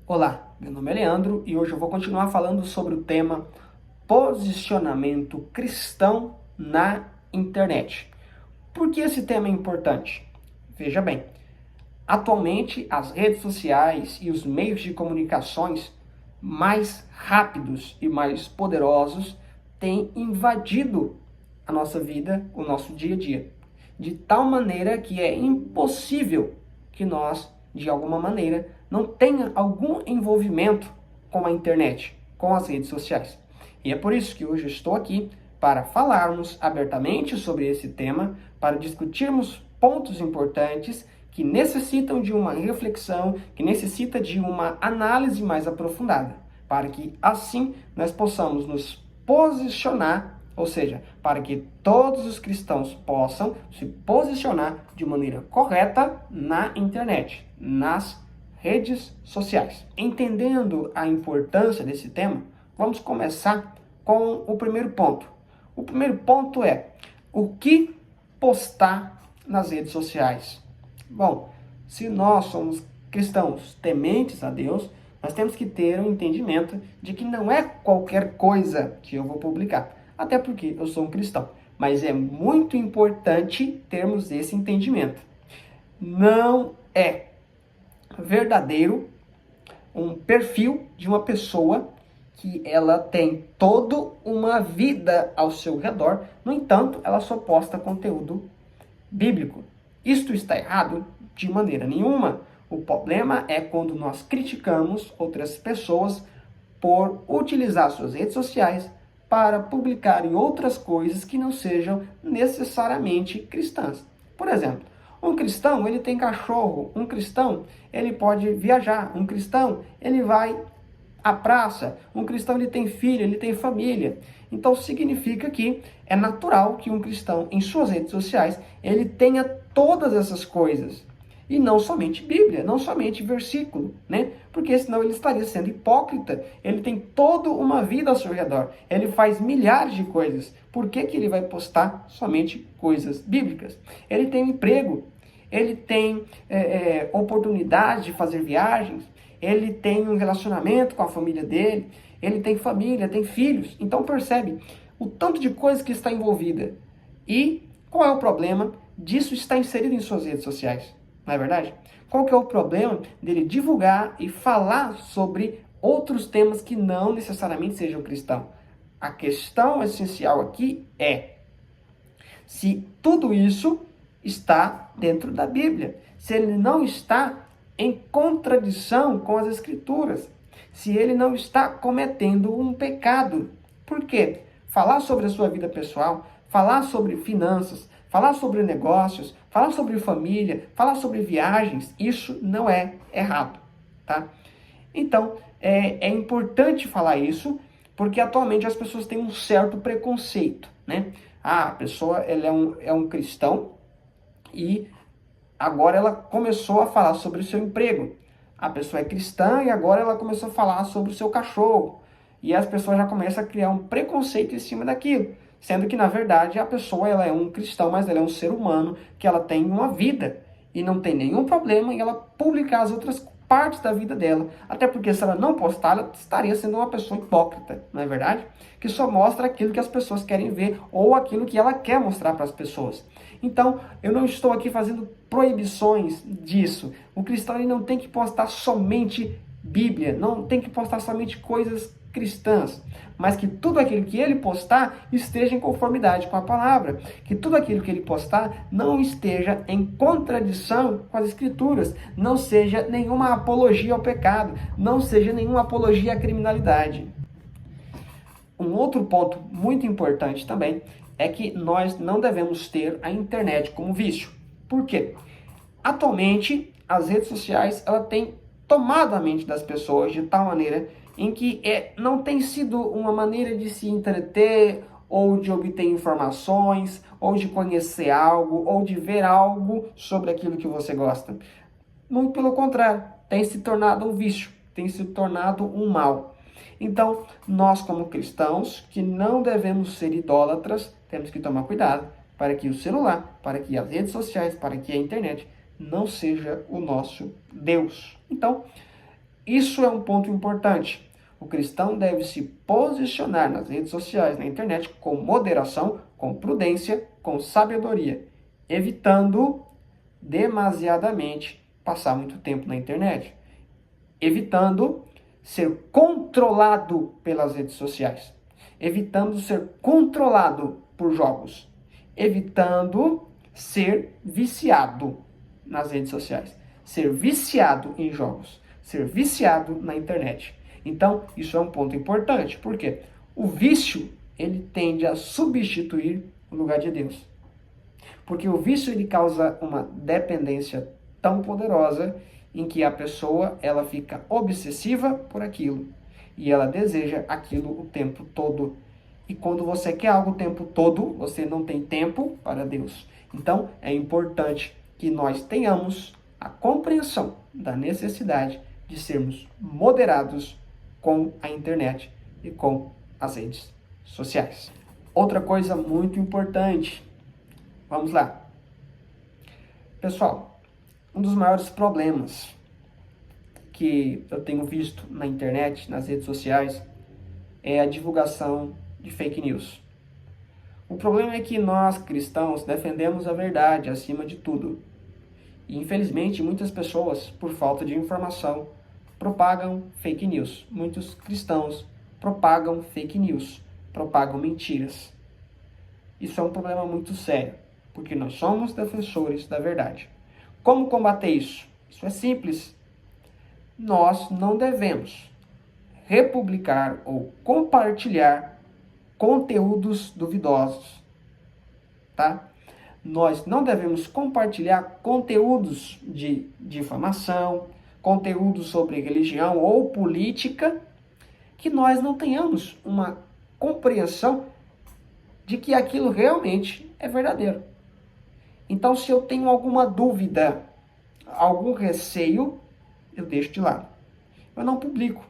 Olá, meu nome é Leandro e hoje eu vou continuar falando sobre o tema posicionamento cristão na internet. Por que esse tema é importante? Veja bem, atualmente as redes sociais e os meios de comunicações mais rápidos e mais poderosos têm invadido a nossa vida, o nosso dia a dia, de tal maneira que é impossível que nós, de alguma maneira, não tenha algum envolvimento com a internet, com as redes sociais. E é por isso que hoje eu estou aqui para falarmos abertamente sobre esse tema, para discutirmos pontos importantes que necessitam de uma reflexão, que necessita de uma análise mais aprofundada, para que assim nós possamos nos posicionar, ou seja, para que todos os cristãos possam se posicionar de maneira correta na internet, nas redes sociais. Entendendo a importância desse tema, vamos começar com o primeiro ponto. O primeiro ponto é o que postar nas redes sociais. Bom, se nós somos cristãos tementes a Deus, nós temos que ter um entendimento de que não é qualquer coisa que eu vou publicar. Até porque eu sou um cristão. Mas é muito importante termos esse entendimento. Não é verdadeiro um perfil de uma pessoa que ela tem toda uma vida ao seu redor, no entanto, ela só posta conteúdo bíblico. Isto está errado? De maneira nenhuma. O problema é quando nós criticamos outras pessoas por utilizar suas redes sociais para publicarem outras coisas que não sejam necessariamente cristãs. Por exemplo, um cristão, ele tem cachorro, um cristão, ele pode viajar, um cristão, ele vai à praça, um cristão, ele tem filho, ele tem família. Então, significa que é natural que um cristão, em suas redes sociais, ele tenha todas essas coisas. E não somente Bíblia, não somente versículo, né? Porque senão ele estaria sendo hipócrita. Ele tem toda uma vida ao seu redor. Ele faz milhares de coisas. Por que que ele vai postar somente coisas bíblicas? Ele tem emprego, ele tem oportunidade de fazer viagens, ele tem um relacionamento com a família dele, ele tem família, tem filhos. Então percebe o tanto de coisa que está envolvida. E qual é o problema disso estar inserido em suas redes sociais? Não é verdade? Qual que é o problema dele divulgar e falar sobre outros temas que não necessariamente sejam cristãos? A questão essencial aqui é se tudo isso está dentro da Bíblia, se ele não está em contradição com as Escrituras, se ele não está cometendo um pecado. Por quê? Falar sobre a sua vida pessoal, falar sobre finanças, falar sobre negócios, falar sobre família, falar sobre viagens, isso não é errado, tá? Então, é importante falar isso, porque atualmente as pessoas têm um certo preconceito, né? Ah, a pessoa ela é um cristão e agora ela começou a falar sobre o seu emprego. A pessoa é cristã e agora ela começou a falar sobre o seu cachorro. E as pessoas já começam a criar um preconceito em cima daquilo. Sendo que, na verdade, a pessoa ela é um cristão, mas ela é um ser humano, que ela tem uma vida. E não tem nenhum problema em ela publicar as outras partes da vida dela. Até porque se ela não postar, ela estaria sendo uma pessoa hipócrita, não é verdade? Que só mostra aquilo que as pessoas querem ver ou aquilo que ela quer mostrar para as pessoas. Então, eu não estou aqui fazendo proibições disso. O cristão ele não tem que postar somente Bíblia, não tem que postar somente coisas cristãs, mas que tudo aquilo que ele postar esteja em conformidade com a palavra, que tudo aquilo que ele postar não esteja em contradição com as Escrituras, não seja nenhuma apologia ao pecado, não seja nenhuma apologia à criminalidade. Um outro ponto muito importante também é que nós não devemos ter a internet como vício. Por quê? Atualmente, as redes sociais ela têm tomado a mente das pessoas de tal maneira em que não tem sido uma maneira de se entreter, ou de obter informações, ou de conhecer algo, ou de ver algo sobre aquilo que você gosta. Muito pelo contrário, tem se tornado um vício, tem se tornado um mal. Então, nós como cristãos, que não devemos ser idólatras, temos que tomar cuidado para que o celular, para que as redes sociais, para que a internet não seja o nosso Deus. Então, Isso é um ponto importante. O cristão deve se posicionar nas redes sociais, na internet, com moderação, com prudência, com sabedoria, evitando demasiadamente passar muito tempo na internet, evitando ser controlado pelas redes sociais, evitando ser controlado por jogos, evitando ser viciado nas redes sociais, ser viciado em jogos, ser viciado na internet. Então, isso é um ponto importante, porque o vício, ele tende a substituir o lugar de Deus. Porque o vício, ele causa uma dependência tão poderosa em que a pessoa, ela fica obsessiva por aquilo e ela deseja aquilo o tempo todo. E quando você quer algo o tempo todo, você não tem tempo para Deus. Então, é importante que nós tenhamos a compreensão da necessidade de sermos moderados com a internet e com as redes sociais. Outra coisa muito importante, vamos lá. Pessoal, um dos maiores problemas que eu tenho visto na internet, nas redes sociais, é a divulgação de fake news. O problema é que nós, cristãos, defendemos a verdade acima de tudo. E, infelizmente, muitas pessoas, por falta de informação, propagam fake news. Muitos cristãos propagam fake news, propagam mentiras. Isso é um problema muito sério, porque nós somos defensores da verdade. Como combater isso? Isso é simples. Nós não devemos republicar ou compartilhar conteúdos duvidosos, tá? Nós não devemos compartilhar conteúdos de difamação, conteúdos sobre religião ou política, que nós não tenhamos uma compreensão de que aquilo realmente é verdadeiro. Então, se eu tenho alguma dúvida, algum receio, eu deixo de lado. Eu não publico,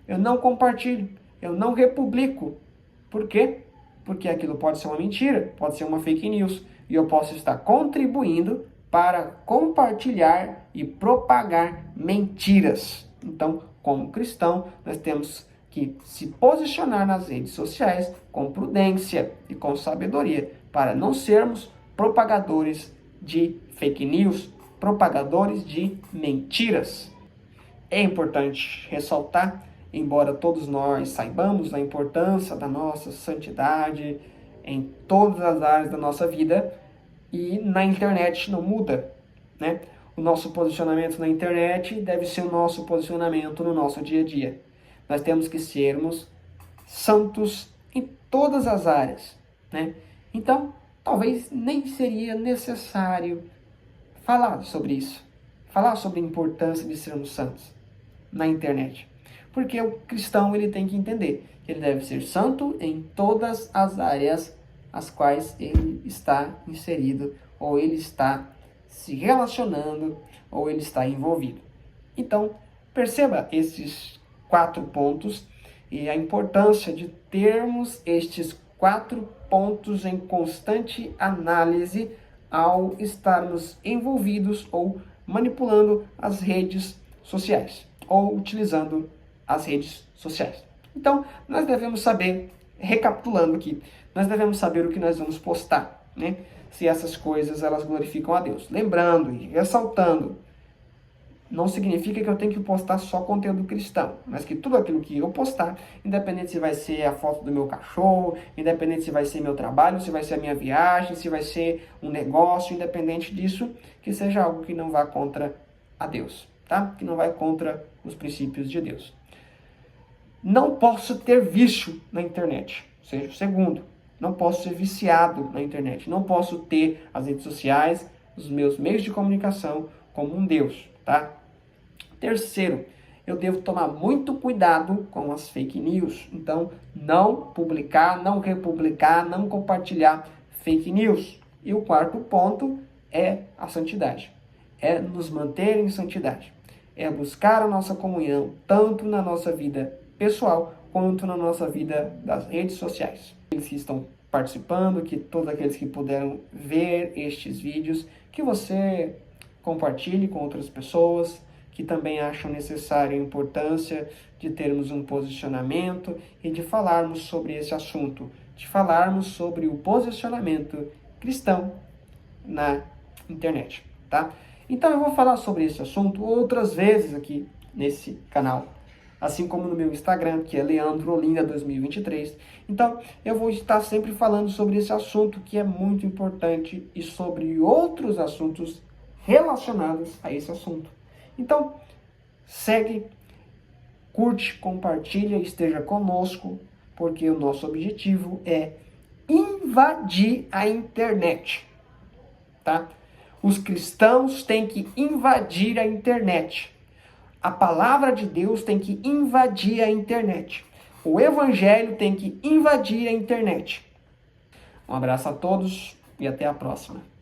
eu não compartilho, eu não republico. Por quê? Porque aquilo pode ser uma mentira, pode ser uma fake news, e eu posso estar contribuindo para compartilhar e propagar mentiras. Então, como cristão, nós temos que se posicionar nas redes sociais com prudência e com sabedoria, para não sermos propagadores de fake news, propagadores de mentiras. É importante ressaltar, embora todos nós saibamos a importância da nossa santidade em todas as áreas da nossa vida, e na internet não muda, né? O nosso posicionamento na internet deve ser o nosso posicionamento no nosso dia a dia. Nós temos que sermos santos em todas as áreas, né? Então, talvez nem seria necessário falar sobre isso, falar sobre a importância de sermos santos na internet. Porque o cristão, ele tem que entender que ele deve ser santo em todas as áreas as quais ele está inserido, ou ele está se relacionando, ou ele está envolvido. Então, perceba esses 4 pontos e a importância de termos estes 4 pontos em constante análise ao estarmos envolvidos ou manipulando as redes sociais, ou utilizando as redes sociais. Então, nós devemos saber, recapitulando aqui, nós devemos saber o que nós vamos postar, né? Se essas coisas, elas glorificam a Deus. Lembrando e ressaltando, não significa que eu tenho que postar só conteúdo cristão, mas que tudo aquilo que eu postar, independente se vai ser a foto do meu cachorro, independente se vai ser meu trabalho, se vai ser a minha viagem, se vai ser um negócio, independente disso, que seja algo que não vá contra a Deus, tá? Que não vai contra os princípios de Deus. Não posso ter vício na internet, seja o segundo. Não posso ser viciado na internet. Não posso ter as redes sociais, os meus meios de comunicação como um Deus, tá? Terceiro, eu devo tomar muito cuidado com as fake news. Então, não publicar, não republicar, não compartilhar fake news. E o quarto ponto é a santidade. É nos manter em santidade. É buscar a nossa comunhão, tanto na nossa vida pessoal, quanto na nossa vida das redes sociais. Aqueles que estão participando, que todos aqueles que puderam ver estes vídeos, que você compartilhe com outras pessoas, que também acham necessária a importância de termos um posicionamento e de falarmos sobre esse assunto, de falarmos sobre o posicionamento cristão na internet, tá? Então eu vou falar sobre esse assunto outras vezes aqui nesse canal, assim como no meu Instagram, que é leandroolinda2023. Então eu vou estar sempre falando sobre esse assunto que é muito importante e sobre outros assuntos relacionados a esse assunto. Então, segue, curte, compartilha, esteja conosco, porque o nosso objetivo é invadir a internet, tá? Os cristãos têm que invadir a internet. A palavra de Deus tem que invadir a internet. O evangelho tem que invadir a internet. Um abraço a todos e até a próxima.